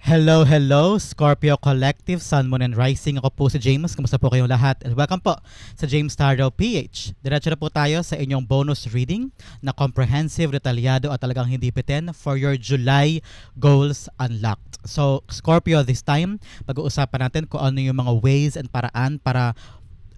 Hello, hello, Scorpio Collective, Sun, Moon, and Rising. Ako po si James. Kumusta po kayong lahat? And welcome po sa James Tarot PH. Diretso na po tayo sa inyong bonus reading na comprehensive, detalyado at talagang hindi bitin for your July goals unlocked. So, Scorpio, this time, pag-uusapan natin kung ano yung mga ways and paraan para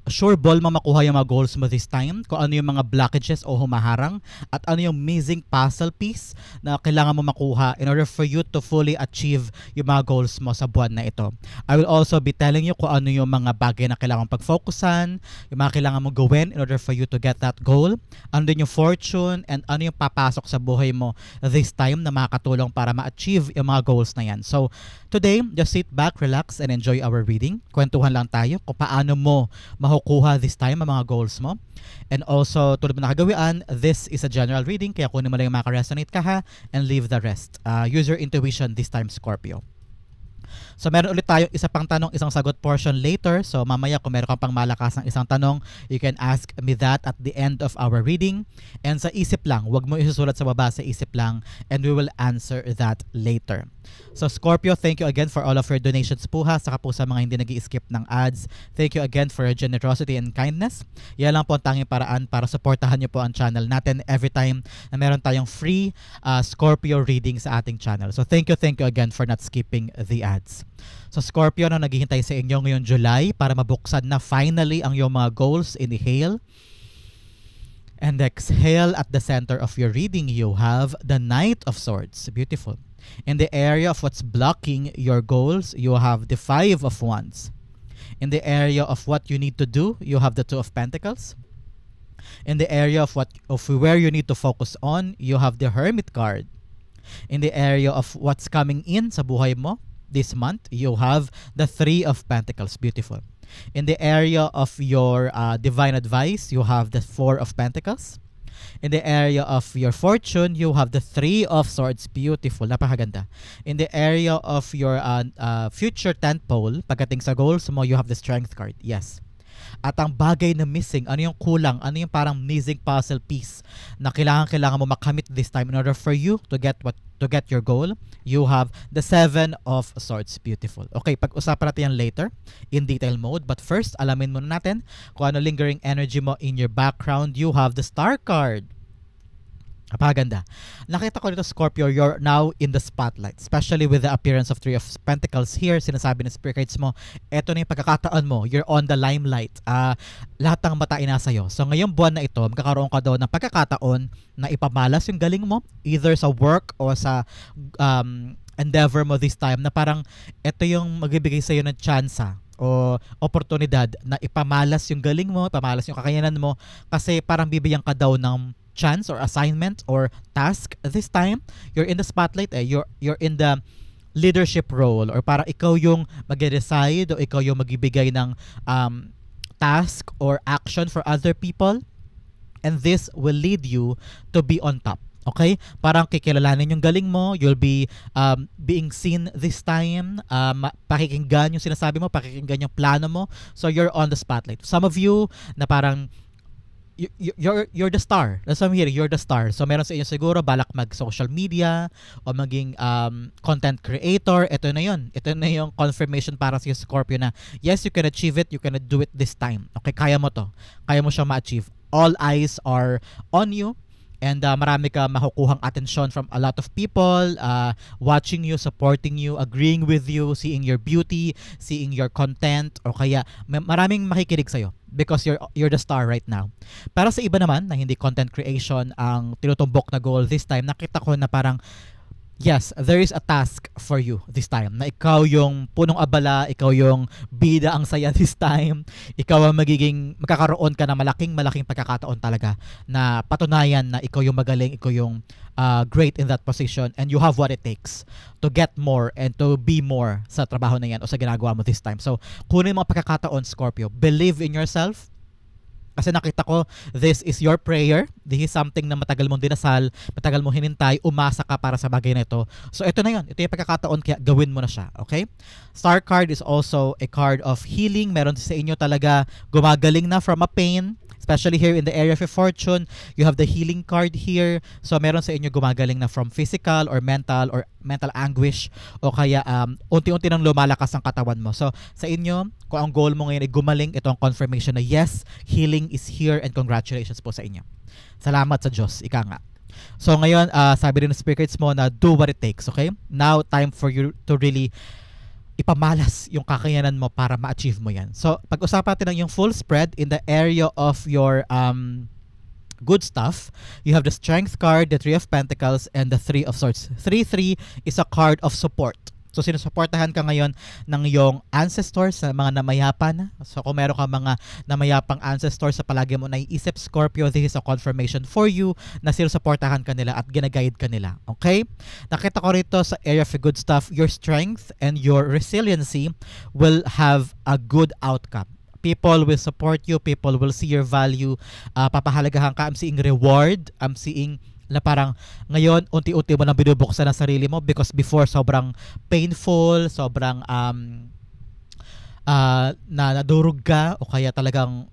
sure ball mo makuha yung mga goals mo this time, kung ano yung mga blockages o humaharang, at ano yung missing puzzle piece na kailangan mo makuha in order for you to fully achieve yung mga goals mo sa buwan na ito. I will also be telling you kung ano yung mga bagay na kailangan pag-focusan, yung mga kailangan mong gawin in order for you to get that goal, ano din yung fortune, and ano yung papasok sa buhay mo this time na makakatulong para ma-achieve yung mga goals na yan. So, today, just sit back, relax, and enjoy our reading. Kwentuhan lang tayo kung paano mo makukuha this time ang mga goals mo. And also, tulad mo nakagawian, this is a general reading, kaya kunin mo lang yung makaresonate ka ha, and leave the rest. Use your intuition this time, Scorpio. So meron ulit tayo isa pang tanong, isang sagot portion later. So mamaya kung meron kang pang malakas ng isang tanong, you can ask me that at the end of our reading. And sa isip lang, wag mo isusulat sa baba, sa isip lang, and we will answer that later. So Scorpio, thank you again for all of your donations po ha, saka po sa mga hindi nag-i-skip ng ads. Thank you again for your generosity and kindness. Yan lang po ang tanging paraan para supportahan niyo po ang channel natin every time na meron tayong free Scorpio reading sa ating channel. So thank you again for not skipping the ads. So Scorpio, na naghihintay sa inyo ngayong July para mabuksan na finally ang iyong mga goals. Inhale and exhale. At the center of your reading, you have the Knight of Swords. Beautiful. In the area of what's blocking your goals, you have the Five of Wands. In the area of what you need to do, you have the Two of Pentacles. In the area of where you need to focus on, you have the Hermit card. In the area of what's coming in sa buhay mo this month, you have the Three of Pentacles. Beautiful. In the area of your divine advice, you have the Four of Pentacles. In the area of your fortune, you have the Three of Swords. Beautiful. Napakaganda. In the area of your future tentpole, pagdating sa goals mo, you have the Strength card. Yes. At ang bagay na missing, ano yung kulang, ano yung parang missing puzzle piece na kailangan mo makamit this time in order for you to get your goal, you have the Seven of Swords. Beautiful. Okay, pag-usapan natin yan later in detail mode, but first, alamin muna natin kung ano lingering energy mo in your background. You have the Star card. Napakaganda. Nakita ko dito, Scorpio, you're now in the spotlight, especially with the appearance of Three of Pentacles here. Sinasabi ng spirit guides mo, eto na yung pagkakataon mo, you're on the limelight. Lahat ng mata ay nasa iyo. So ngayong buwan na ito, magkakaroon ka daw ng pagkakataon na ipamalas yung galing mo, either sa work o sa endeavor mo this time, na parang eto yung magbibigay sa iyo ng tsansa o oportunidad na ipamalas yung galing mo, ipamalas yung kakayanan mo, kasi parang bibigyan ka daw ng chance or assignment or task this time. You're in the spotlight, you're in the leadership role, or para ikaw yung mag-decide o ikaw yung magbibigay ng task or action for other people, and this will lead you to be on top. Okay? Parang kikilalanin yung galing mo, you'll be being seen this time, pakikinggan yung sinasabi mo, pakikinggan yung plano mo, so you're on the spotlight. Some of you na parang you're the star. That's why I'm here. You're the star. So meron sa inyo siguro balak mag-social media o maging content creator. Ito na yun. Ito na yung confirmation para sa Scorpio na yes, you can achieve it. You can do it this time. Okay, kaya mo to. Kaya mo siyang ma-achieve. All eyes are on you. And marami ka makukuhang attention from a lot of people, watching you, supporting you, agreeing with you, seeing your beauty, seeing your content, o kaya maraming makikinig sa'yo because you're the star right now. Para sa iba naman na hindi content creation ang tinutumbok na goal this time, nakita ko na parang yes, there is a task for you this time. Na ikaw yung punong abala, ikaw yung bida ang saya this time. Ikaw ang magkakaroon ka na malaking pagkakataon talaga na patunayan na ikaw yung magaling, ikaw yung great in that position, and you have what it takes to get more and to be more sa trabaho na yan o sa ginagawa mo this time. So, kunin mo ang pagkakataon, Scorpio. Believe in yourself. Kasi nakita ko, this is your prayer. This is something na matagal mong dinasal, matagal mong hinintay, umasa ka para sa bagay na ito. So ito na yun. Ito yung pagkakataon, kaya gawin mo na siya. Okay? Star card is also a card of healing. Meron sa inyo talaga gumagaling na from a pain. Especially here in the area of your fortune, you have the healing card here. So meron sa inyo gumagaling na from physical or mental anguish, o kaya unti-unti nang lumalakas ang katawan mo. So sa inyo, kung ang goal mo ngayon ay gumaling, ito ang confirmation na yes, healing is here, and congratulations po sa inyo. Salamat sa Diyos, ika nga. So ngayon, sabi rin ng spirits mo na do what it takes, okay? Now, time for you to really ipamalas yung kakayanan mo para ma-achieve mo yan. So, pag-usapan natin yung full spread in the area of your good stuff. You have the Strength card, the Three of Pentacles, and the Three of Swords. 3-3 is a card of support. So, sinusuportahan ka ngayon ng iyong ancestors, sa mga namayapan. So, kung meron ka mga namayapang ancestors sa palagi mo naiisip, Scorpio, this is a confirmation for you na sinusuportahan ka nila at ginaguide ka nila. Okay? Nakita ko rito sa area of good stuff, your strength and your resiliency will have a good outcome. People will support you. People will see your value. Papahalagahan ka. I'm seeing reward. I'm seeing na parang ngayon unti-unti mo nang binubuksan ang sarili mo, because before sobrang painful, sobrang nadurog ka, o kaya talagang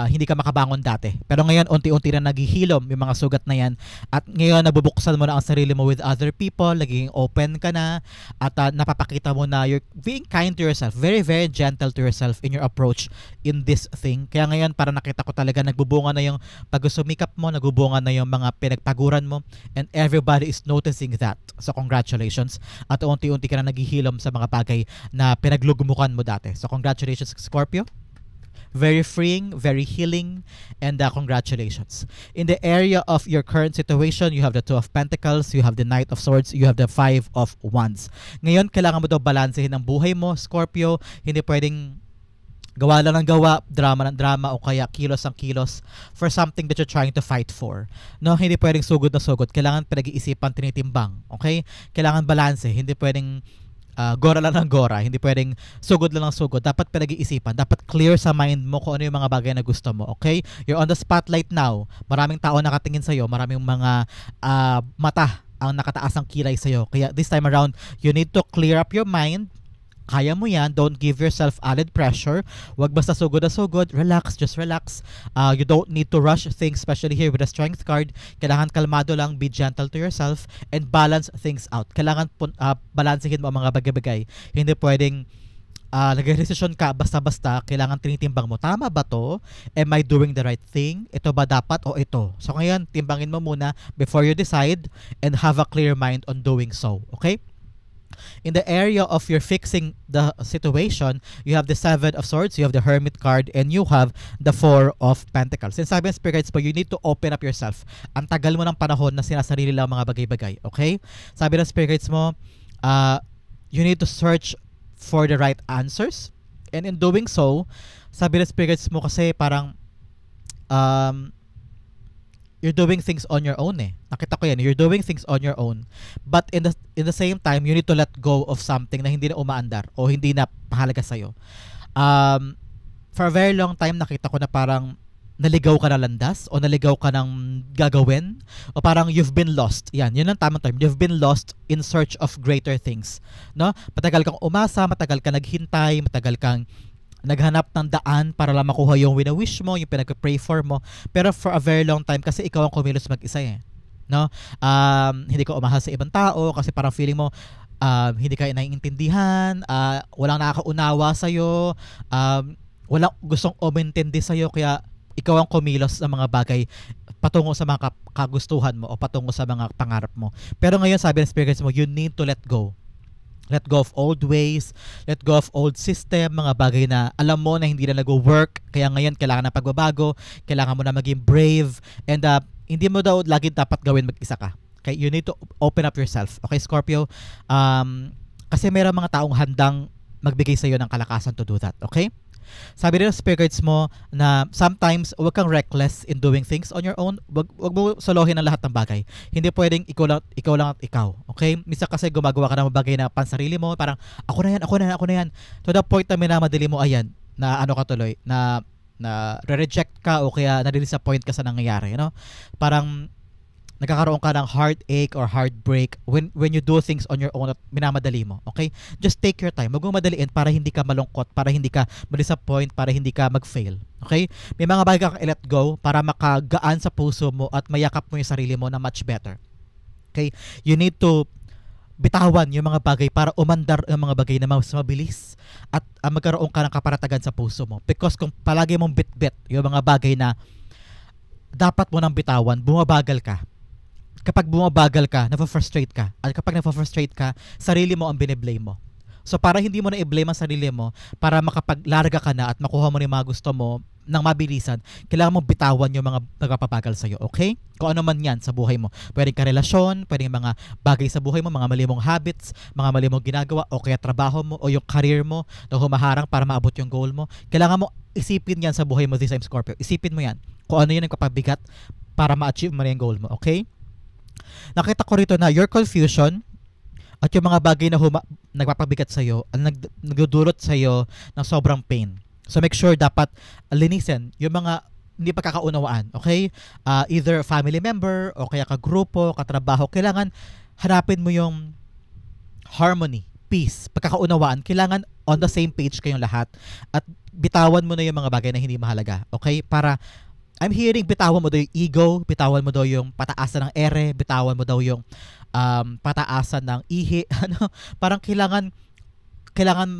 hindi ka makabangon dati. Pero ngayon unti-unti na naghihilom yung mga sugat na yan, at ngayon nabubuksan mo na ang sarili mo with other people, naging open ka na, at napapakita mo na you're being kind to yourself, very very gentle to yourself in your approach in this thing. Kaya ngayon para nakita ko talaga nagbubunga na yung pag-sumikap mo, nagbubunga na yung mga pinagpaguran mo, and everybody is noticing that. So congratulations, at unti-unti ka na naghihilom sa mga bagay na pinaglugmukan mo dati. So congratulations, Scorpio. Very freeing, very healing, and congratulations. In the area of your current situation, you have the Two of Pentacles, you have the Knight of Swords, you have the Five of Wands. Ngayon, kailangan mo daw balansehin ang buhay mo, Scorpio. Hindi pwedeng gawa lang ng gawa, drama ng drama, o kaya kilos ang kilos for something that you're trying to fight for. No, hindi pwedeng sugod na sugod. Kailangan pinag-iisipan, tinitimbang. Okay? Kailangan balanse. Hindi pwedeng gora lang ng gora, hindi pwedeng sugod lang ng sugod. Dapat pinag-iisipan, dapat clear sa mind mo kung ano yung mga bagay na gusto mo. Okay? You're on the spotlight now. Maraming tao nakatingin sa'yo, maraming mga mata ang nakataas ang kilay sa'yo. Kaya this time around, you need to clear up your mind. Kaya mo yan. Don't give yourself added pressure. Wag basta sugod na sugod. Relax, just relax. You don't need to rush things, especially here with the Strength card. Kailangan kalmado lang, be gentle to yourself, and balance things out. Kailangan balansehin mo ang mga bagay-bagay. Hindi pwedeng nag-decision ka basta-basta. Kailangan tinitimbang mo, tama ba to? Am I doing the right thing? Ito ba dapat o ito? So ngayon, timbangin mo muna before you decide, and have a clear mind on doing so. Okay? In the area of your fixing the situation, you have the Seven of Swords, you have the Hermit card, and you have the Four of Pentacles. Since sabi ng spirits po, you need to open up yourself. Ang tagal mo ng panahon na sinasarili lang mga bagay-bagay. Okay? Sabi ng spirits mo, you need to search for the right answers. And in doing so, sabi ng spirits mo kasi parang you're doing things on your own eh. Nakita ko yan, you're doing things on your own. But in the same time, you need to let go of something na hindi na umaandar o hindi na mahalaga sa'yo. For a very long time, nakita ko na parang naligaw ka na landas, o naligaw ka ng gagawin, o parang you've been lost. Yan, yun ang tamang term. You've been lost in search of greater things. No? Matagal kang umasa, matagal kang naghintay, matagal kang naghanap ng daan para lang makuha yung wina-wish mo, yung pinag-pray for mo. Pero for a very long time, kasi ikaw ang kumilos mag-isa eh. No? Hindi ka umahal sa ibang tao kasi parang feeling mo hindi ka naiintindihan, walang nakakaunawa sa'yo, walang gustong umintindi sa'yo, kaya ikaw ang kumilos sa mga bagay patungo sa mga kagustuhan mo o patungo sa mga pangarap mo. Pero ngayon, sabi ng spirits mo, you need to let go. Let go of old ways, let go of old system, mga bagay na alam mo na hindi na nag-work, kaya ngayon kailangan na pagbabago, kailangan mo na maging brave, and hindi mo daw lagi dapat gawin mag-isa ka. Okay? You need to open up yourself. Okay, Scorpio? Kasi mayroong mga taong handang magbigay sa iyo ng kalakasan to do that. Okay? Sabi rin ng spirits mo na sometimes huwag kang reckless in doing things on your own. Wag mo solohin ang lahat ng bagay. Hindi pwedeng ikaw lang at ikaw. Okay? Minsan kasi gumagawa ka ng bagay na pansarili mo, parang ako na yan. To the point na minamadali mo, ayan, na ano ka tuloy, na na re-reject ka o kaya na-disappoint ka sa nangyayari, you know? Parang nagkakaroon ka ng heartache or heartbreak when you do things on your own at minamadali mo, okay? Just take your time. Huwag mong madaliin para hindi ka malungkot, para hindi ka ma-disappoint, para hindi ka mag-fail, okay? May mga bagay kang i-let go para makagaan sa puso mo at mayakap mo yung sarili mo na much better, okay? You need to bitawan yung mga bagay para umandar yung mga bagay na mas mabilis at magkaroon ka ng kaparatagan sa puso mo. Because kung palagi mong bit-bit yung mga bagay na dapat mo nang bitawan, bumabagal ka. Kapag bumabagal ka, na-frustrate ka. At kapag na-frustrate ka, sarili mo ang bine-blame mo. So para hindi mo na i-blame ang sarili mo, para makapaglarga ka na at makuha mo na yung mga gusto mo ng mabilisan, kailangan mong bitawan yung mga nagpapabagal sa'yo, okay? Kung ano man yan sa buhay mo. Pwedeng karelasyon, pwedeng mga bagay sa buhay mo, mga mali mong habits, mga mali mong ginagawa, o kaya trabaho mo, o yung career mo na humaharang para maabot yung goal mo. Kailangan mo isipin yan sa buhay mo this time, Scorpio. Isipin mo yan. Kung ano yung nagpapabigat para ma-achieve mo na yung goal mo, okay? Nakita ko rito na your confusion at yung mga bagay na nagpapabigat sa'yo ang nagdudulot sa'yo ng sobrang pain. So make sure dapat linisin yung mga hindi pagkakaunawaan, okay? Either family member o kaya kagrupo, katrabaho, kailangan hanapin mo yung harmony, peace, pagkakaunawaan. Kailangan on the same page kayong lahat at bitawan mo na yung mga bagay na hindi mahalaga, okay? Para I'm hearing bitawan mo daw yung ego, bitawan mo daw yung pataasan ng ere, bitawan mo daw yung pataasan ng ihi, ano, parang kailangan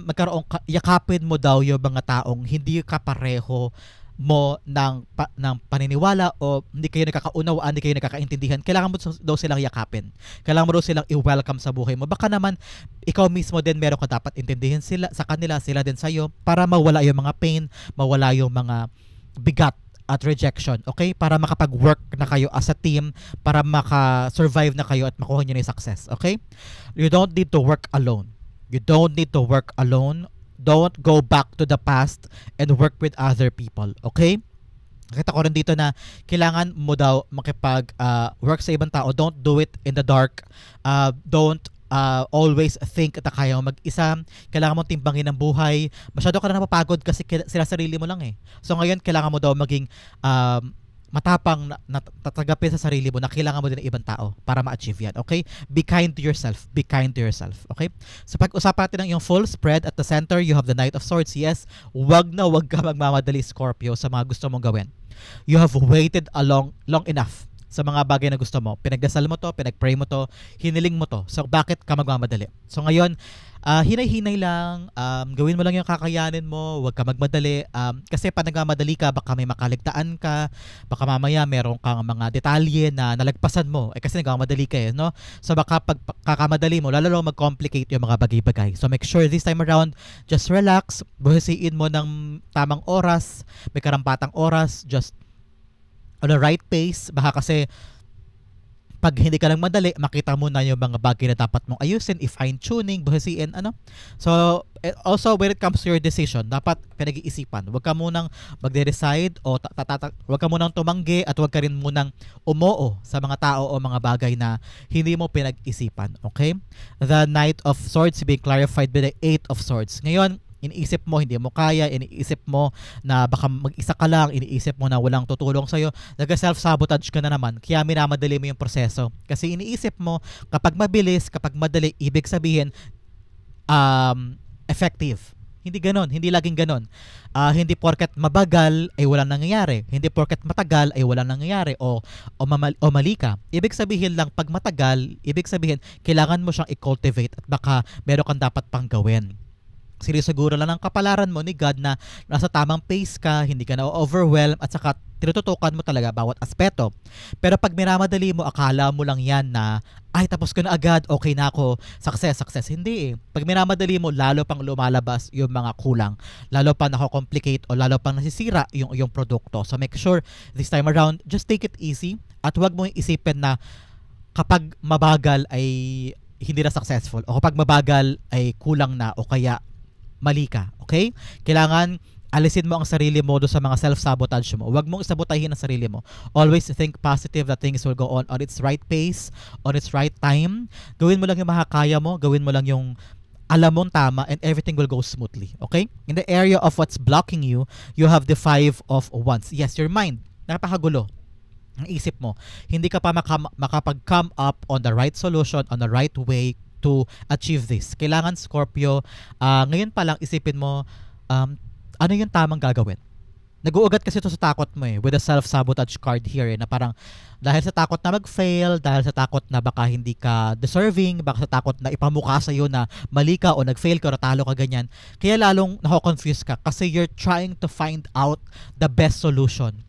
magkaroon yakapin mo daw yung mga taong hindi kapareho mo ng paniniwala o hindi kayo nagkakaunawaan, hindi kayo nagkakaintindihan. Kailangan mo daw silang yakapin. Kailangan mo daw silang i-welcome sa buhay mo. Baka naman ikaw mismo din meron ka dapat intindihin sila sa kanila, sila din sa'yo para mawala yung mga pain, mawala yung mga bigat at rejection, okay? Para makapag-work na kayo as a team, para maka-survive na kayo at makuha nyo na yung success, okay? You don't need to work alone. You don't need to work alone. Don't go back to the past and work with other people, okay? Nakita ko rin dito na kailangan mo daw makipag-work sa ibang tao. Don't do it in the dark. Don't always think na kaya mo mag-isa. Kailangan mong timbangin ang buhay. Masyado ka na napapagod kasi sila sarili mo lang eh. So ngayon, kailangan mo daw maging matapang na tatagapin sa sarili mo na kailangan mo din ng ibang tao para ma-achieve yan. Okay? Be kind to yourself. Be kind to yourself. Okay? So pag-usapan natin ng yung full spread at the center, you have the Knight of Swords. Yes, wag ka magmamadali, Scorpio, sa mga gusto mong gawin. You have waited long enough sa mga bagay na gusto mo. Pinagdasal mo to, pinagpray mo to, hiniling mo to. So bakit ka magmamadali? So ngayon, hinay-hinay lang, gawin mo lang yung kakayanin mo, huwag ka magmadali. Kasi pag nagmamadali ka, baka may makaligtaan ka, baka mamaya meron kang mga detalye na nalagpasan mo. Kasi nagmamadali ka eh, no? So baka pag kakamadali mo, lalo lang mag-complicate yung mga bagay-bagay. So make sure this time around, just relax, buhisiin mo ng tamang oras, may karampatang oras, just on the right pace. Baka kasi pag hindi ka lang madali, makita mo na yung mga bagay na dapat mong ayusin, i-fine-tuning, buhisiin, ano. So, also when it comes to your decision, dapat pinag-iisipan. Huwag ka munang magde-decide o huwag ka munang tumanggi at huwag ka rin munang umoo sa mga tao o mga bagay na hindi mo pinag-isipan. Okay? The Knight of Swords being clarified by the Eight of Swords. Ngayon, iniisip mo hindi mo kaya, iniisip mo na baka mag-isa ka lang, iniisip mo na walang tutulong sa'yo, nag-self-sabotage ka na naman, kaya minamadali mo yung proseso. Kasi iniisip mo, kapag mabilis, kapag madali, ibig sabihin, effective. Hindi ganon, hindi laging ganon. Hindi porket mabagal ay walang nangyayari. Hindi porket matagal ay walang nangyayari o mali ka. Ibig sabihin lang, pag matagal, ibig sabihin, kailangan mo siyang i-cultivate at baka meron kang dapat pang gawin. Sinisiguro lang ng kapalaran mo ni God na nasa tamang pace ka, hindi ka na-overwhelm at saka tinututukan mo talaga bawat aspeto. Pero pag minamadali mo, akala mo lang yan na ay tapos ko na agad, okay na ako, success. Hindi eh. Pag minamadali mo, lalo pang lumalabas yung mga kulang. Lalo pa nako-complicate o lalo pang nasisira yung produkto. So make sure this time around, just take it easy at huwag mong isipin na kapag mabagal ay hindi na successful o kapag mabagal ay kulang na o kaya mali ka, okay? Kailangan alisin mo ang sarili mo do sa mga self-sabotage mo. Huwag mong sabotahin ang sarili mo. Always think positive that things will go on its right pace, on its right time. Gawin mo lang yung makakaya mo, gawin mo lang yung alam mong tama and everything will go smoothly. Okay? In the area of what's blocking you, you have the 5 of Wands. Yes, your mind. Napakagulo. Ang isip mo. Hindi ka pa makapag-come up on the right solution, on the right way to achieve this. Kailangan, Scorpio, ngayon pa lang isipin mo, ano yung tamang gagawin. Nag-uugat kasi ito sa takot mo with a self-sabotage card here na parang dahil sa takot na mag-fail, dahil sa takot na baka hindi ka deserving, baka sa takot na ipamukha sa'yo na mali ka o nag-fail ka o natalo ka ganyan, kaya lalong nako-confuse ka kasi you're trying to find out the best solution.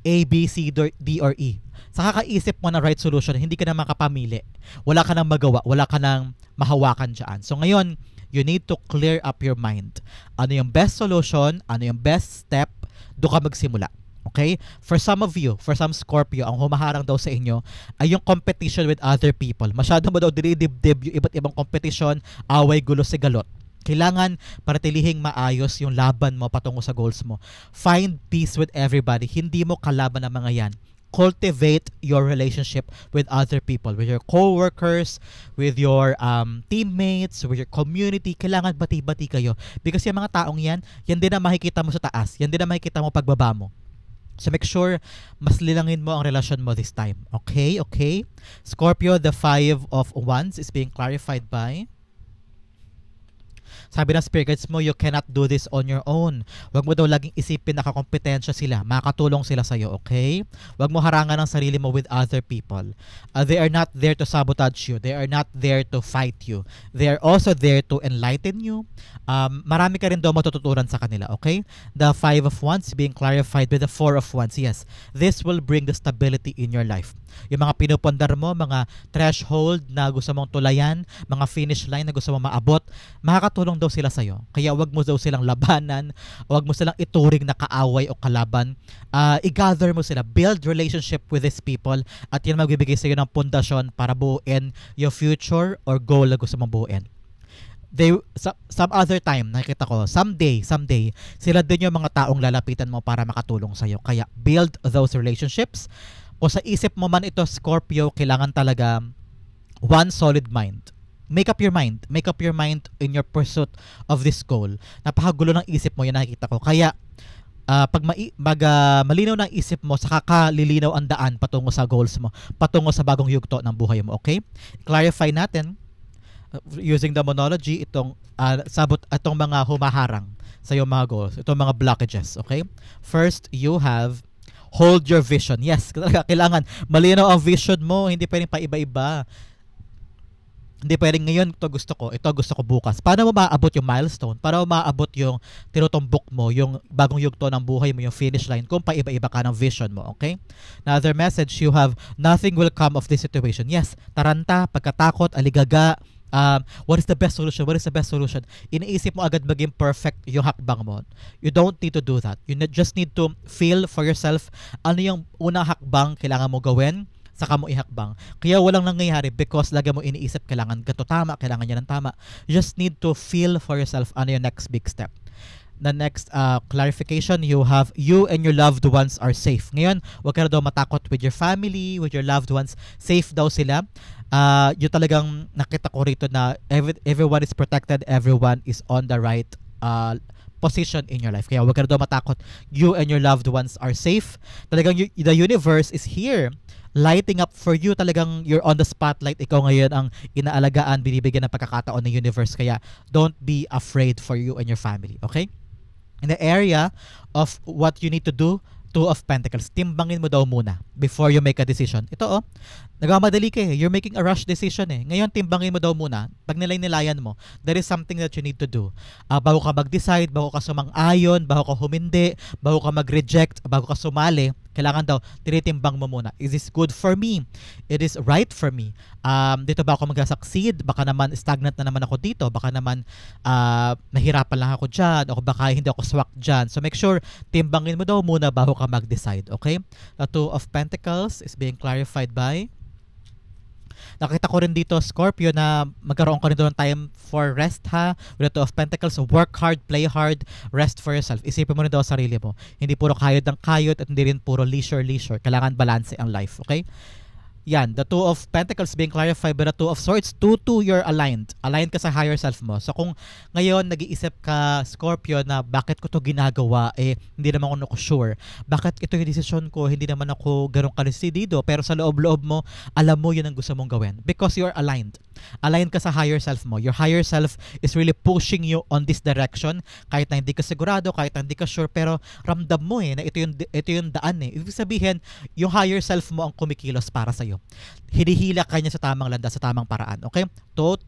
A, B, C, D, or E. Sa kakaisip mo ng right solution, hindi ka na makapamili. Wala ka nang magawa, wala ka nang mahawakan dyan. So ngayon, you need to clear up your mind. Ano yung best solution, ano yung best step, doon ka magsimula. Okay? For some of you, for some Scorpio, ang humaharang daw sa inyo ay yung competition with other people. Masyado mo daw dinidibdib yung iba't ibang competition, away, gulo, sigalot. Kailangan paratilihing maayos yung laban mo patungo sa goals mo. Find peace with everybody. Hindi mo kalaban ang mga yan. Cultivate your relationship with other people, with your co-workers, with your teammates, with your community. Kailangan bati-bati kayo. Because yung mga taong yan din ang makikita mo sa taas. Yan din ang makikita mo pagbaba mo. So make sure mas lilangin mo ang relasyon mo this time. Okay? Okay? Scorpio, the 5 of Wands is being clarified by... Sabi ng spirit guides mo, you cannot do this on your own. Huwag mo daw laging isipin na kakompetensya sila. Makakatulong sila sa'yo, okay? Huwag mo harangan ang sarili mo with other people. They are not there to sabotage you. They are not there to fight you. They are also there to enlighten you. Marami ka rin daw matututunan sa kanila, okay? The 5 of Wands being clarified with the 4 of Wands. Yes, this will bring the stability in your life. Yung mga pinupundar mo, mga threshold na gusto mong tulayan, mga finish line na gusto mong maabot, makakatulong daw sila sa'yo. Kaya wag mo daw silang labanan, wag mo silang ituring na kaaway o kalaban. I-gather mo sila, build relationship with these people, at yan magbibigay sa'yo ng pundasyon para buuin yung future or goal na gusto mong buuin. Some other time, nakikita ko, someday, sila din yung mga taong lalapitan mo para makatulong sa'yo. Kaya build those relationships. O sa isip mo man ito, Scorpio, kailangan talaga one solid mind. Make up your mind. Make up your mind in your pursuit of this goal. Napakagulo ng isip mo, yan nakikita ko. Kaya, pag malinaw ng isip mo, saka kalilinaw ang daan patungo sa goals mo, patungo sa bagong yugto ng buhay mo. Okay? Clarify natin, using the monology, itong mga humaharang sa iyong mga goals, itong mga blockages. Okay? First, you have hold your vision. Yes, kailangan malinaw ang vision mo, hindi pwedeng paiba-iba. Hindi pwedeng ngayon ito gusto ko bukas. Paano mo maaabot yung milestone? Paano mo maaabot yung tinutumbok mo, yung bagong yugto ng buhay mo, yung finish line, kung paiba-iba ka ng vision mo, okay? Another message, you have nothing will come of this situation. Yes, taranta, pagkatakot, aligaga, what is the best solution? What is the best solution? Iniisip mo agad maging perfect yung hakbang mo. You don't need to do that. You just need to feel for yourself ano yung unang hakbang kailangan mo gawin, saka mo ihakbang. Kaya walang nangyayari because lagi mo iniisip kailangan gato tama, kailangan yan ng tama. You just need to feel for yourself ano yung next big step. The next clarification, you and your loved ones are safe. Ngayon, huwag ka na daw matakot with your family, with your loved ones. Safe daw sila. Yung talagang nakita ko rito na everyone is protected, everyone is on the right position in your life. Kaya huwag ka na daw matakot. You and your loved ones are safe. Talagang the universe is here lighting up for you. Talagang you're on the spotlight. Ikaw ngayon ang inaalagaan, binibigyan ng pagkakataon ng universe. Kaya don't be afraid for you and your family. Okay? In the area of what you need to do, 2 of Pentacles, timbangin mo daw muna before you make a decision. Ito nagmamadali ka eh. You're making a rush decision eh. Ngayon, timbangin mo daw muna. Pag nilay-nilayan mo, there is something that you need to do. Bago ka mag-decide, bago ka sumang-ayon, bago ka humindi, bago ka mag-reject, bago ka sumali, kailangan daw, tinitimbang mo muna. Is this good for me? It is right for me. Dito ba ako mag-succeed? Baka naman stagnant na naman ako dito. Baka naman nahirapan lang ako dyan. O baka hindi ako swak dyan. So make sure, timbangin mo daw muna bago ka mag-decide. Okay? The 2 of Pentacles is being clarified by... Nakita ko rin dito, Scorpio, na magkaroon ka rin doon ng time for rest ha. With the 2 of Pentacles, work hard, play hard, rest for yourself. Isipin mo rin daw ang sarili mo. Hindi puro kayod ng kayod at hindi rin puro leisure. Kailangan balance ang life, okay? Yan, the Two of Pentacles being clarified by the Two of Swords. 2-2, you're aligned. Aligned ka sa higher self mo. So kung ngayon nag-iisip ka, Scorpio, na bakit ko to ginagawa, hindi naman ako sure. Bakit ito yung desisyon ko, hindi naman ako ganun kalisidido, pero sa loob-loob mo, alam mo yun ang gusto mong gawin. Because you're aligned. Aligned ka sa higher self mo. Your higher self is really pushing you on this direction. Kahit na hindi ka sigurado, kahit na hindi ka sure, pero ramdam mo na ito yung daan Ibig sabihin, yung higher self mo ang kumikilos para sa'yo. Hinihila ka niya sa tamang landas, sa tamang paraan. Okay? Two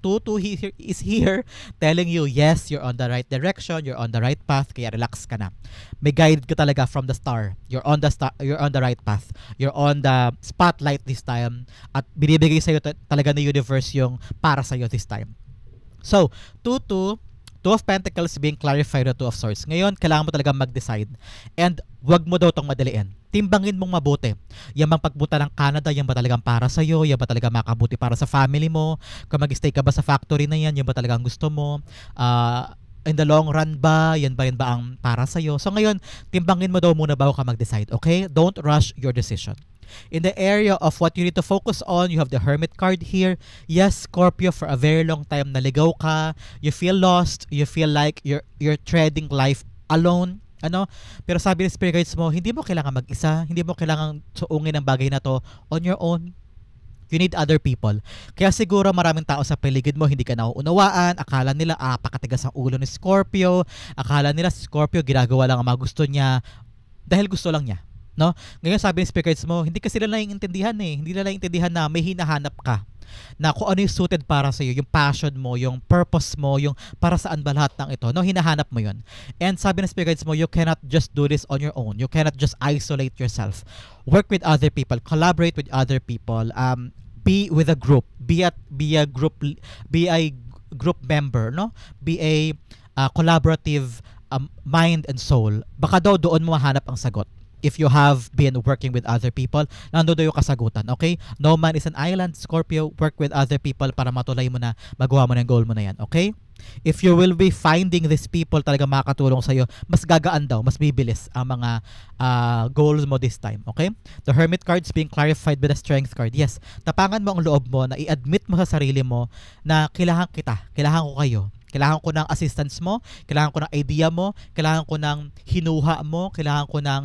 is here telling you, yes, you're on the right direction, you're on the right path, kaya relax ka na. May guide ka talaga from the star. You're on the right path. You're on the spotlight this time at binibigay sa'yo talaga ng universe yung para sa'yo this time. So, 2-2, Two of Pentacles being clarified na Two of Swords. Ngayon, kailangan mo talaga mag-decide. And wag mo daw itong madaliin. Timbangin mong mabuti. Yan bang pagpunta ng Canada, yan ba talagang para sa'yo? Yan ba talaga makabuti para sa family mo? Kung mag-stay ka ba sa factory na yan ba talagang gusto mo? In the long run ba? Yan ba ang para sa'yo? So ngayon, timbangin mo daw muna bago ka mag-decide. Okay? Don't rush your decision. In the area of what you need to focus on, you have the Hermit card here. Yes, Scorpio, for a very long time naligaw ka, you feel lost, you feel like you're treading life alone. Pero sabi ng spirit guides mo, hindi mo kailangan mag-isa, hindi mo kailangan suungin ang bagay na to on your own. You need other people. Kaya siguro maraming tao sa paligid mo hindi ka nauunawaan, akala nila pakatigas ang ulo ni Scorpio, akala nila si Scorpio ginagawa lang ang mga gusto niya dahil gusto lang niya. No? Ngayon sabi ng spirits mo, hindi kasi nila naiintindihan Hindi nila naiintindihan na may hinahanap ka. Na kung ano yung suited para sa iyo, yung passion mo, yung purpose mo, yung para saan ba lahat ng ito. No, hinahanap mo 'yun. And sabi ng spirits mo, you cannot just do this on your own. You cannot just isolate yourself. Work with other people, collaborate with other people. Be with a group. Be a group member, no? Be a collaborative mind and soul. Baka daw doon mo mahanap ang sagot. If you have been working with other people, nandoon yung kasagutan, okay? No man is an island, Scorpio. Work with other people para matulay mo na, magawa mo na yung goal mo na yan, okay? If you will be finding these people talaga makakatulong sa'yo, mas gagaan daw, mas bibilis ang mga goals mo this time, okay? The Hermit card is being clarified by the Strength card. Yes, tapangan mo ang loob mo na i-admit mo sa sarili mo na kailangan kita, kailangan ko kayo. Kailangan ko ng assistance mo, kailangan ko ng idea mo, kailangan ko ng hinuha mo, kailangan ko ng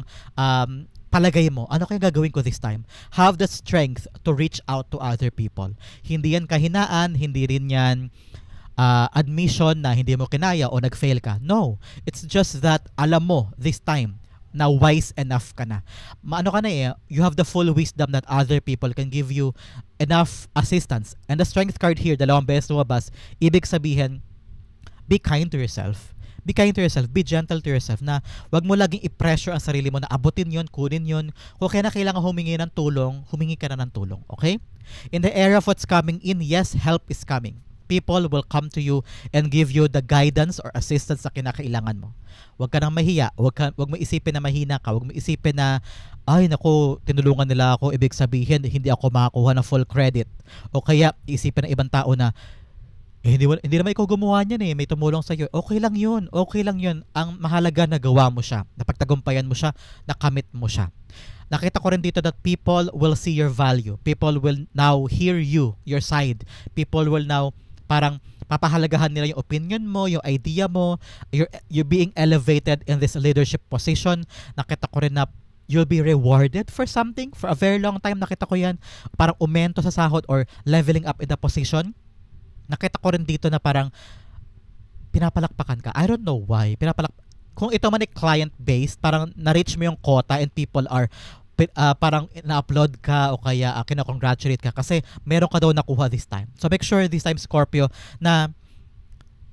palagay mo. Ano kaya gagawin ko this time? Have the strength to reach out to other people. Hindi yan kahinaan, hindi rin yan admission na hindi mo kinaya o nag-fail ka. No. It's just that alam mo this time na wise enough ka na. Maano ka na you have the full wisdom that other people can give you enough assistance. And the Strength card here, dalawang beses lumabas, ibig sabihin, be kind to yourself. Be kind to yourself. Be gentle to yourself na wag mo laging i-pressure ang sarili mo na abutin yon, kunin yon. Kung kaya na kailangan humingi ng tulong, humingi ka na ng tulong. Okay? In the area of what's coming in, yes, help is coming. People will come to you and give you the guidance or assistance na kinakailangan mo. Huwag ka nang mahiya. Huwag mo isipin na mahina ka. Huwag mo isipin na, ay naku, tinulungan nila ako. Ibig sabihin, hindi ako makakuha ng full credit. O kaya, isipin ng ibang tao na, hindi naman ikaw gumawa niyan may tumulong sa'yo. Okay lang yun. Ang mahalaga na gawa mo siya. Napagtagumpayan mo siya, nakamit mo siya. Nakita ko rin dito that people will see your value. People will now hear you, your side. People will now parang papahalagahan nila yung opinion mo, yung idea mo. You're being elevated in this leadership position. Nakita ko rin na you'll be rewarded for something. For a very long time, nakita ko yan. Parang umento sa sahod or leveling up in the position. Nakita ko rin dito na parang pinapalakpakan ka. I don't know why. Kung ito man ay client-based, parang na-reach mo yung quota and people are parang na-upload ka o kaya kina-congratulate ka kasi meron ka daw nakuha this time. So make sure this time, Scorpio, na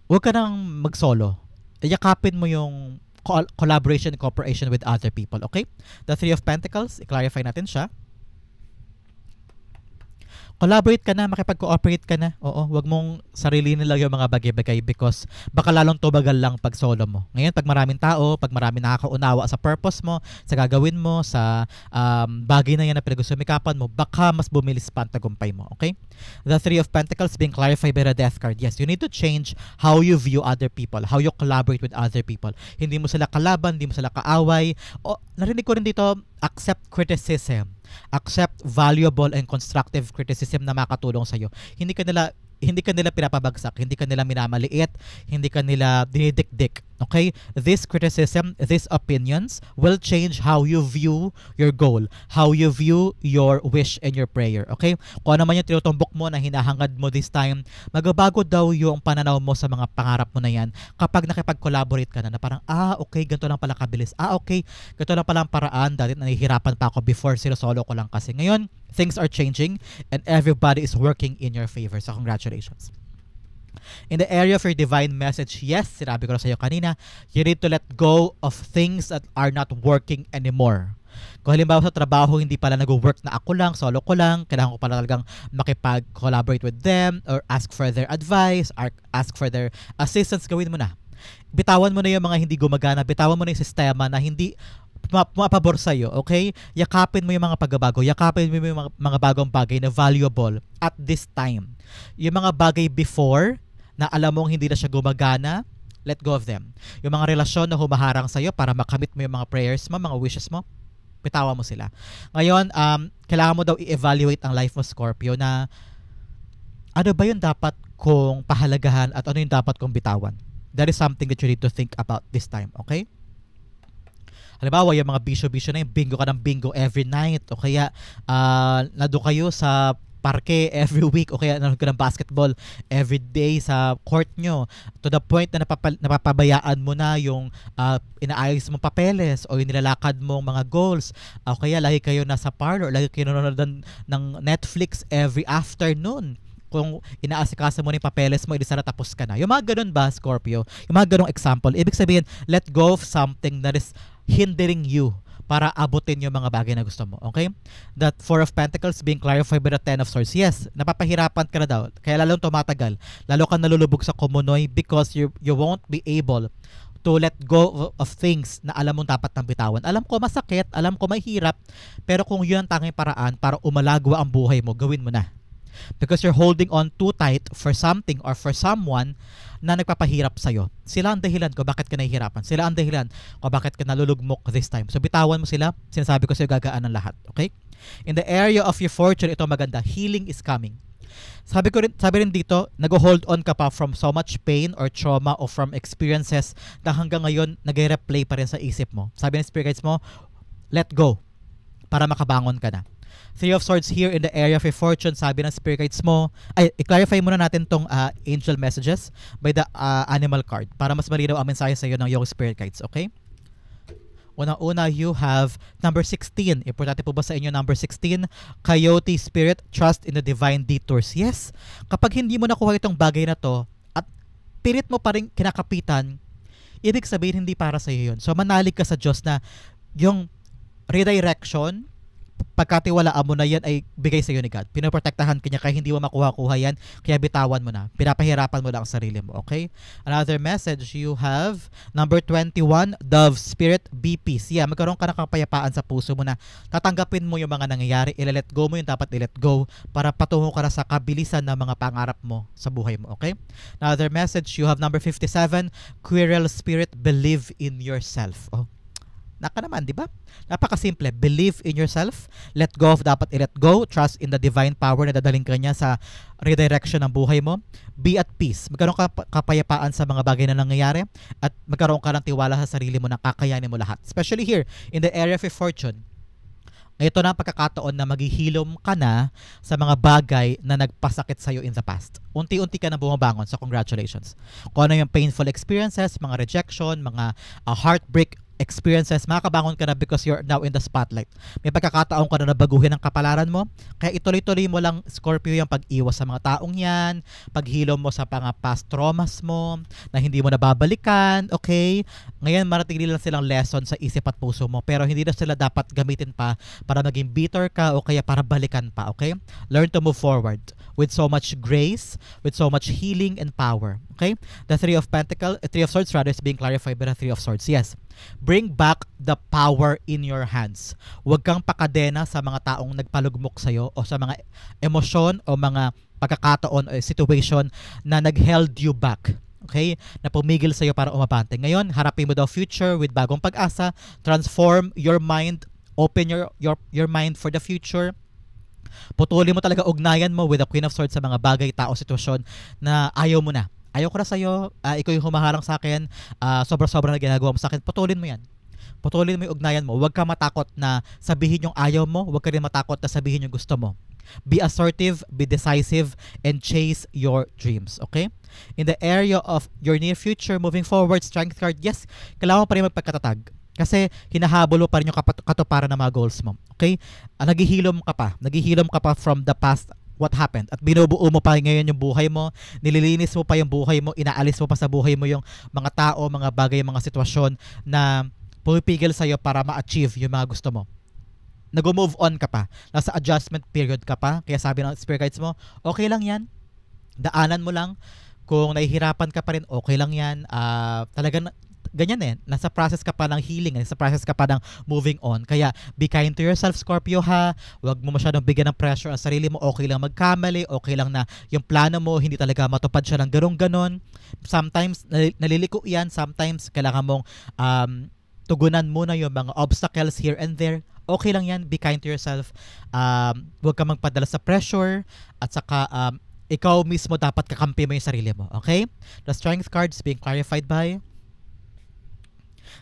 huwag ka nang mag-solo. Yakapin mo yung collaboration and cooperation with other people. Okay? The Three of Pentacles, i-clarify natin siya. Collaborate ka na, makipag-cooperate ka na. Oo, wag mong sarili nila yung mga bagay-bagay because baka lalong tubagal lang pag solo mo. Ngayon, pag maraming tao, pag maraming nakakaunawa sa purpose mo, sa gagawin mo, sa bagay na yan na pinag-usumikapan mo, baka mas bumilis pa ang tagumpay mo. Okay? The Three of Pentacles being clarified by the Death card. Yes, you need to change how you view other people, how you collaborate with other people. Hindi mo sila kalaban, hindi mo sila kaaway. O, narinig ko rin dito, accept criticism. Accept valuable and constructive criticism na makatulong sa'yo. Hindi ka nila pinapabagsak, hindi ka nila minamaliit, hindi ka nila dinidikdik. Okay? This criticism, these opinions will change how you view your goal, how you view your wish and your prayer. Okay? Kung ano man yung tinutumbok mo na hinahangad mo this time, magbabago daw yung pananaw mo sa mga pangarap mo na yan kapag nakipag-collaborate ka na parang, okay, ganito lang pala kabilis. Okay, ganito lang pala ang paraan. Dati nahihirapan pa ako before, solo ko lang kasi. Ngayon, things are changing and everybody is working in your favor. So, congratulations. In the area of your divine message, yes, sinabi ko na sa iyo kanina, you need to let go of things that are not working anymore. Kung halimbawa sa trabaho, hindi pala nag-work na ako lang, solo ko lang, kailangan ko pala talagang makipag-collaborate with them or ask for their advice, or ask for their assistance, gawin mo na. Bitawan mo na yung mga hindi gumagana, bitawan mo na yung sistema na hindi pumapabor sa'yo, okay? Yakapin mo yung mga pagbabago, yakapin mo yung mga bagong bagay na valuable at this time. Yung mga bagay before na alam mong hindi na siya gumagana, let go of them. Yung mga relasyon na humaharang sa'yo para makamit mo yung mga prayers mo, mga wishes mo, bitawan mo sila. Ngayon, kailangan mo daw i-evaluate ang life mo, Scorpio, na ano ba yung dapat kong pahalagahan at ano yung dapat kong bitawan. That is something that you need to think about this time, okay? Halimbawa, yung mga bisyo-bisyo na yung bingo ka ng bingo every night o kaya nado kayo sa parke every week o kaya nanood ka ng basketball every day sa court nyo to the point na napapabayaan mo na yung inaayos mong papeles o yung nilalakad mong mga goals o kaya lagi kayo nasa parlor, lagi kayo nanonood ng Netflix every afternoon. Kung inaasikaso mo na yung papeles mo, sana tapos ka na. Yung mga ganun ba, Scorpio? Yung mga ganung example, ibig sabihin, let go of something that is hindering you para abutin yung mga bagay na gusto mo. Okay? That Four of Pentacles being clarified by the Ten of Swords. Yes, napapahirapan ka na daw. Kaya lalong tumatagal. Lalo ka nalulubog sa kumunoy because you won't be able to let go of things na alam mo dapat nang bitawan. Alam ko masakit, alam ko mahirap, pero kung yun ang tanging paraan para umalagwa ang buhay mo, gawin mo na. Because you're holding on too tight for something or for someone na nagpapahirap sa'yo. Sila ang dahilan kung bakit ka nahihirapan. Sila ang dahilan kung bakit ka nalulugmok this time. So bitawan mo sila. Sinasabi ko sa'yo, gagaan ang lahat. Okay? In the area of your fortune, ito maganda. Healing is coming. Sabi rin dito, nag-hold on ka pa from so much pain or trauma or from experiences na hanggang ngayon nag-replay pa rin sa isip mo. Sabi ng spirit guides mo, let go para makabangon ka na. Three of Swords here in the area of your fortune, sabi ng spirit guides mo, i-clarify muna natin tong angel messages by the animal card para mas malinaw ang mensahe sa iyo ng iyong spirit guides, okay? Unang-una, you have number 16. Importante po ba sa inyo number 16? Coyote spirit, trust in the divine detours. Yes, kapag hindi mo nakuha itong bagay na to at pilit mo pa rin kinakapitan, ibig sabihin hindi para sa iyo yun. So manalig ka sa Diyos na yung redirection, pagkatiwalaan mo na yan ay bigay sa iyo ni God. Pinoprotektahan ka niya kaya hindi mo makuha-kuha yan, kaya bitawan mo na. Pinapahirapan mo lang ang sarili mo, okay? Another message, you have number 21, Dove Spirit, be peace. Yeah, magkaroon ka ng kapayapaan sa puso mo na tatanggapin mo yung mga nangyayari, i-let go mo yung dapat i-let go para patungo ka na sa kabilisan ng mga pangarap mo sa buhay mo, okay? Another message, you have number 57, Quirrell Spirit, believe in yourself. Oh, naka naman, di ba? Napakasimple. Believe in yourself. Let go of dapat i-let go. Trust in the divine power na dadaling ka niya sa redirection ng buhay mo. Be at peace. Magkaroon ka kapayapaan sa mga bagay na nangyayari at magkaroon ka ng tiwala sa sarili mo na kakayanin mo lahat. Especially here, in the area of your fortune. Ito na ang pagkakataon na maghihilom ka na sa mga bagay na nagpasakit sa'yo in the past. Unti-unti ka na bumabangon, so congratulations. Kung ano yung painful experiences, mga rejection, mga heartbreak experiences, makakabangon ka na because you're now in the spotlight. May pagkakataon ka na nabaguhin ang kapalaran mo, kaya ituloy-tuloy mo lang, Scorpio, yung pag-iwas sa mga taong yan, paghilom mo sa mga past traumas mo, na hindi mo nababalikan, okay? Ngayon, marating lang silang lesson sa isip at puso mo, pero hindi na sila dapat gamitin pa para maging bitter ka o kaya para balikan pa, okay? Learn to move forward with so much grace, with so much healing and power, okay? The Three of Swords rather is being clarified by the Three of Swords. Yes. Bring back the power in your hands. Huwag kang pakadena sa mga taong nagpalugmok sa'yo o sa mga emosyon o mga pagkakataon o situation na nag-held you back. Okay? Na pumigil sa'yo para umabante. Ngayon, harapin mo daw future with bagong pag-asa. Transform your mind open your mind for the future. Putulin mo talaga ugnayan mo with the Queen of Swords sa mga bagay, tao, sitwasyon na ayaw mo na. Ayaw ko na sa'yo, ikaw yung humaharang sa akin, sobra-sobra na ginagawa mo sa akin, putulin mo yan. Putulin mo yung ugnayan mo. Huwag ka matakot na sabihin yung ayaw mo, huwag ka rin matakot na sabihin yung gusto mo. Be assertive, be decisive, and chase your dreams, okay? In the area of your near future, moving forward, strength card, yes, kailangan mo pa rin magpagkatatag. Kasi hinahabol mo pa rin yung katuparan ng mga goals mo. Okay? Naghihilom ka pa from the past what happened. At binubuo mo pa ngayon yung buhay mo, nililinis mo pa yung buhay mo, inaalis mo pa sa buhay mo yung mga tao, mga bagay, mga sitwasyon na pumipigil sa'yo para ma-achieve yung mga gusto mo. Nag-move on ka pa. Nasa adjustment period ka pa. Kaya sabi ng spirit guides mo, okay lang yan. Daanan mo lang. Kung nahihirapan ka pa rin, okay lang yan. Talagang ganyan nasa process ka pa ng healing, nasa process ka pa ng moving on. Kaya be kind to yourself, Scorpio, ha. Huwag mo masyadong bigyan ng pressure ang sarili mo. Okay lang magkamali, okay lang na yung plano mo hindi talaga matupad siya ng ganon. Sometimes naliliko yan, sometimes kailangan mong tugunan muna yung mga obstacles here and there. Okay lang yan, be kind to yourself. Huwag ka magpadala sa pressure, at saka ikaw mismo dapat kakampi mo yung sarili mo. Okay? The strength cards being clarified by,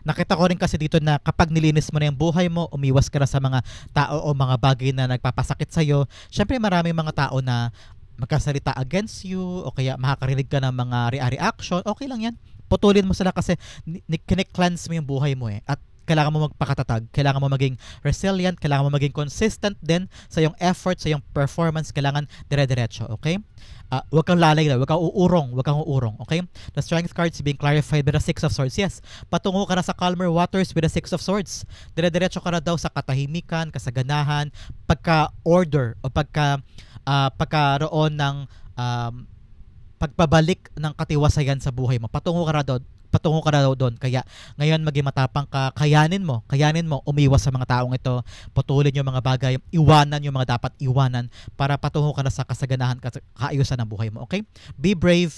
nakita ko rin kasi dito na kapag nilinis mo na yung buhay mo, umiwas ka na sa mga tao o mga bagay na nagpapasakit sa'yo. Syempre maraming mga tao na magkasalita against you o kaya makakarinig ka ng mga reaction. Okay lang yan. Putulin mo sila kasi cleanse mo yung buhay mo At kailangan mo magpakatatag, kailangan mo maging resilient, kailangan mo maging consistent din sa iyong effort, sa iyong performance, kailangan dire-diretso, okay? Huwag kang lalay na, huwag kang uurong, okay? The strength cards being clarified by the Six of Swords. Yes, patungo ka na sa calmer waters with the Six of Swords. Dire-diretso ka na daw sa katahimikan, kasaganahan, pagka-order o pagkaroon ng pagbabalik ng katiwasayan sa buhay mo. Patungo ka na daw doon. Kaya ngayon maging matapang ka, kayanin mo umiwas sa mga taong ito, putulin yung mga bagay, iwanan yung mga dapat iwanan para patungo ka na sa kasaganahan, kaayusan ng buhay mo. Okay? Be brave,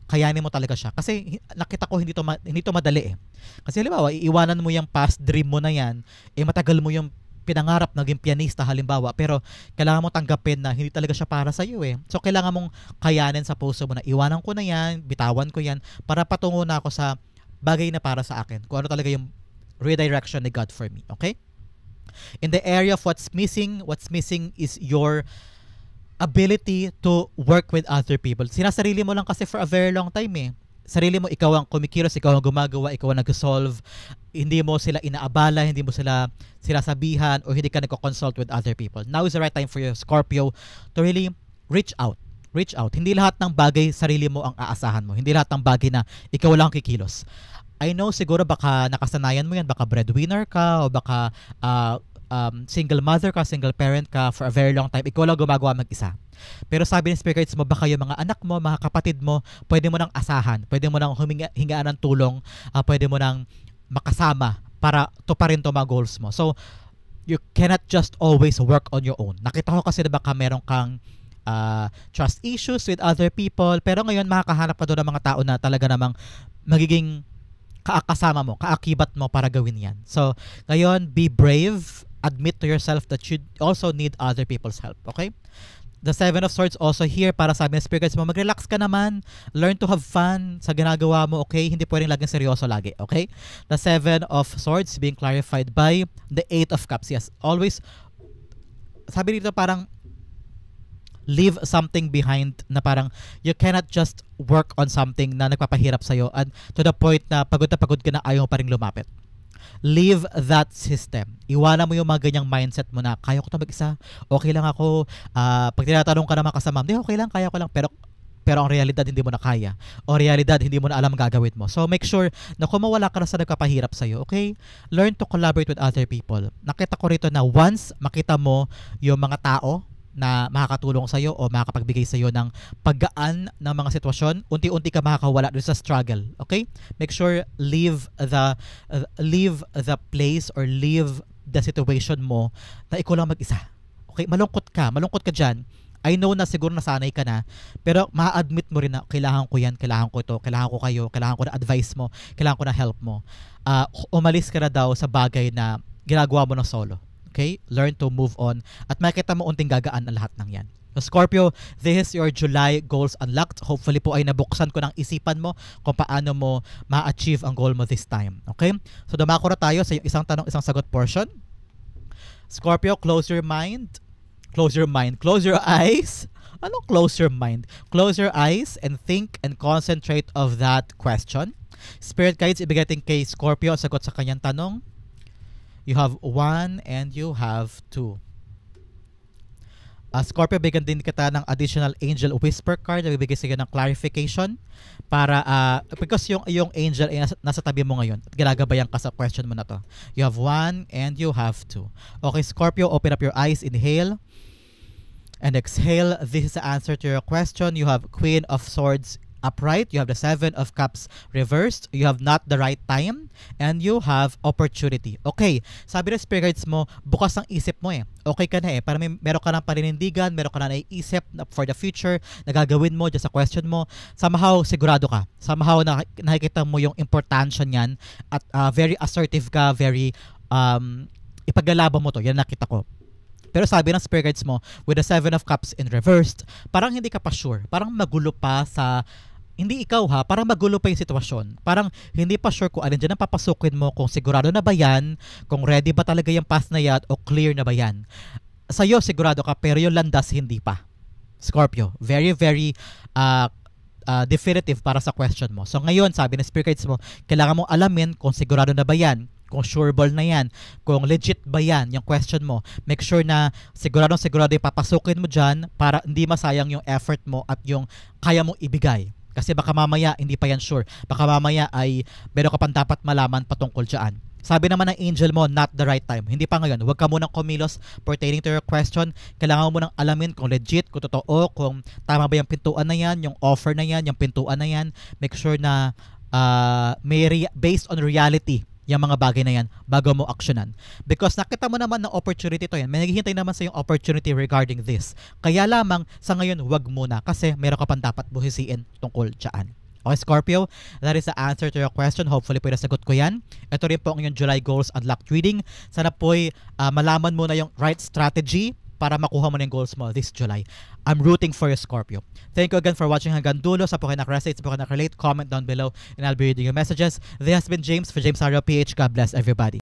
kayanin mo talaga siya. Kasi nakita ko hindi to madali Kasi halimbawa, iiwanan mo yung past dream mo na yan, matagal mo yung pinangarap naging pianista halimbawa, pero kailangan mo tanggapin na hindi talaga siya para sa iyo So kailangan mong kayanin sa puso mo na iwanan ko na yan, bitawan ko yan para patungo na ako sa bagay na para sa akin. Kung ano talaga yung redirection ni God for me. Okay? In the area of what's missing is your ability to work with other people. Sinasarili mo lang kasi for a very long time Sarili mo, ikaw ang kumikilos, ikaw ang gumagawa, ikaw ang nag-solve. Hindi mo sila inaabala, hindi mo sila sinasabihan, o hindi ka nagko-consult with other people. Now is the right time for you, Scorpio, to really reach out. Hindi lahat ng bagay sarili mo ang aasahan mo. Hindi lahat ng bagay na ikaw lang kikilos. I know siguro baka nakasanayan mo yan, baka breadwinner ka, o baka single mother ka, single parent ka for a very long time, ikaw lang gumagawa mag-isa. Pero sabi ng spirit guides mo, baka yung mga anak mo, mga kapatid mo, pwede mo nang asahan, pwede mo nang hingaan ng tulong, pwede mo nang makasama para tuparin to mga goals mo. So, you cannot just always work on your own. Nakita ko kasi na baka meron kang trust issues with other people, pero ngayon makakahanap ka doon ng mga tao na talaga namang magiging kasama mo, kaakibat mo para gawin yan. So, ngayon, be brave, admit to yourself that you also need other people's help, okay? The Seven of Swords also here para sabi ng spirit guides mo, mag-relax ka naman, learn to have fun sa ginagawa mo, okay? Hindi pwedeng laging seryoso lagi, okay? The Seven of Swords being clarified by the Eight of Cups. Yes, always, sabi dito parang leave something behind, na parang you cannot just work on something na nagpapahirap sa'yo and to the point na pagod ka na ayaw pa rin lumapit. Leave that system. Iwanan mo yung mga ganyang mindset mo na kaya ko ito mag-isa, okay lang ako. Pag tinatanong ka naman kasama, hindi, okay lang, kaya ko lang, pero ang realidad hindi mo na kaya, o realidad hindi mo na alam ang gagawin mo. So make sure na kung mawala ka na sa nagpapahirap sa'yo, okay? Learn to collaborate with other people. Nakita ko rito na once makita mo yung mga tao na makakatulong sa'yo o makakapagbigay sa'yo ng paggaan ng mga sitwasyon, unti-unti ka makakawala doon sa struggle. Okay? Make sure leave the place or leave the situation mo na ikaw lang mag-isa. Okay? Malungkot ka dyan. I know na siguro nasanay ka na, pero ma-admit mo rin na kailangan ko yan, kailangan ko ito, kailangan ko kayo, kailangan ko na advice mo, kailangan ko na help mo. Umalis ka na daw sa bagay na ginagawa mo ng solo. Okay? Learn to move on. At makikita mo unting gagaan ang lahat ng yan. So Scorpio, this is your July goals unlocked. Hopefully po ay nabuksan ko ng isipan mo kung paano mo ma-achieve ang goal mo this time. Okay? So dumako na tayo sa isang tanong, isang sagot portion. Scorpio, close your mind. Close your mind. Close your eyes. Anong close your mind? Close your eyes and think and concentrate of that question. Spirit guides, ibigay natin kay Scorpio sagot sa kanyang tanong. You have 1 and you have 2. Scorpio, bigyan din kita ng additional angel whisper card na bibigay sa iyo ng clarification para because yung angel ay nasa tabi mo ngayon at ginagabayan ka sa question mo na to. You have 1 and you have 2. Okay, Scorpio, open up your eyes, inhale and exhale. This is the answer to your question. You have Queen of Swords upright, you have the 7 of Cups reversed, you have not the right time, and you have opportunity. Okay, sabi ng spirit guides mo, bukas ang isip mo eh. Okay ka na eh, para meron ka ng paninindigan, meron ka na naiisip for the future, na gagawin mo dyan sa question mo. Somehow, sigurado ka. Somehow, nakikita mo yung importansya niyan at very assertive ka, very ipaglalaban mo to. Yan nakita ko. Pero sabi ng spirit guides mo, with the 7 of Cups in reversed, parang hindi ka pa sure. Parang magulo pa sa, hindi ikaw ha, parang magulo pa yung sitwasyon. Parang hindi pa sure kung alin dyan ang papasukin mo, kung sigurado na ba yan, kung ready ba talaga yung path na yan, o clear na ba yan. Sa'yo, sigurado ka, pero yung landas, hindi pa. Scorpio, very, very definitive para sa question mo. So ngayon, sabi ng spirit guides mo, kailangan mong alamin kung sigurado na ba yan, kung sureball na yan, kung legit ba yan, yung question mo. Make sure na sigurado yung papasukin mo dyan para hindi masayang yung effort mo at yung kaya mong ibigay. Kasi baka mamaya hindi pa yan sure. Baka mamaya ay meron ka pang dapat malaman patungkol dyan. Sabi naman ng angel mo, not the right time. Hindi pa ngayon. Huwag ka munang kumilos pertaining to your question. Kailangan mo munang alamin kung legit, kung totoo, kung tama ba yung pintuan na yan, yung offer na yan, yung pintuan na yan. Make sure na based on reality yung mga bagay na yan bago mo aksyonan. Because nakita mo naman na opportunity to yan. May naghihintay naman sa yung opportunity regarding this. Kaya lamang sa ngayon, wag muna kasi meron ka pang dapat buhisiin tungkol dyan. Okay, Scorpio, that is the answer to your question. Hopefully po nasagot ko yan. Ito rin po ang inyong July goals unlocked reading. Sana po'y malaman mo na yung right strategy para makuha mo na yung goals mo this July. I'm rooting for you, Scorpio. Thank you again for watching hanggang dulo. Sa po kayo nakarelate, sa po kayo nakarelate, comment down below and I'll be reading your messages. This has been James for James Tardao PH. God bless everybody.